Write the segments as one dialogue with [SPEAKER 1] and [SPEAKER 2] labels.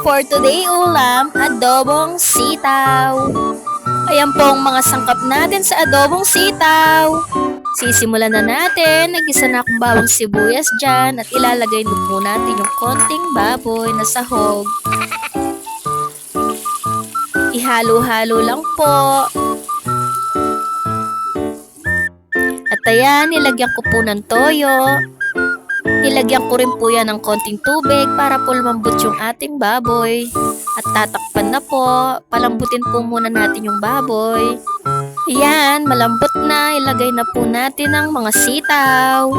[SPEAKER 1] for today ulam, adobong sitaw. Ayan po ang mga sangkap natin sa adobong sitaw. Sisimulan na natin, nagisa na akong bawang sibuyas dyan at ilalagay na po natin yung konting baboy na sahog. Ihalo-halo lang po. At ayan, nilagyan ko po ng toyo. Nilagyan ko rin po yan ng konting tubig para po lumambot yung ating baboy. At tatakpan na po. Palambutin po muna natin yung baboy. Ayan, malambot na. Ilagay na po natin ang mga sitaw.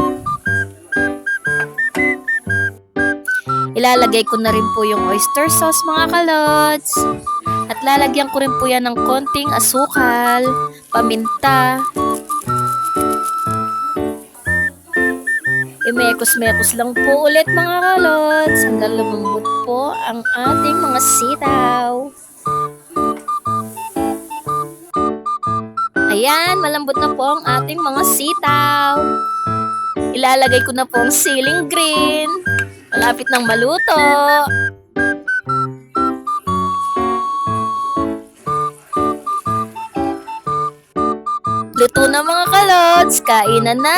[SPEAKER 1] Ilalagay ko na rin po yung oyster sauce mga kalods. At lalagyan ko rin po yan ng konting asukal, paminta. Imekos-mekos lang po ulit mga kalods hanggang lumambot po ang ating mga sitaw. Ayan, malambot na po ang ating mga sitaw. Ilalagay ko na po ang siling green. Malapit nang maluto. Luto na mga kalods, kainan na!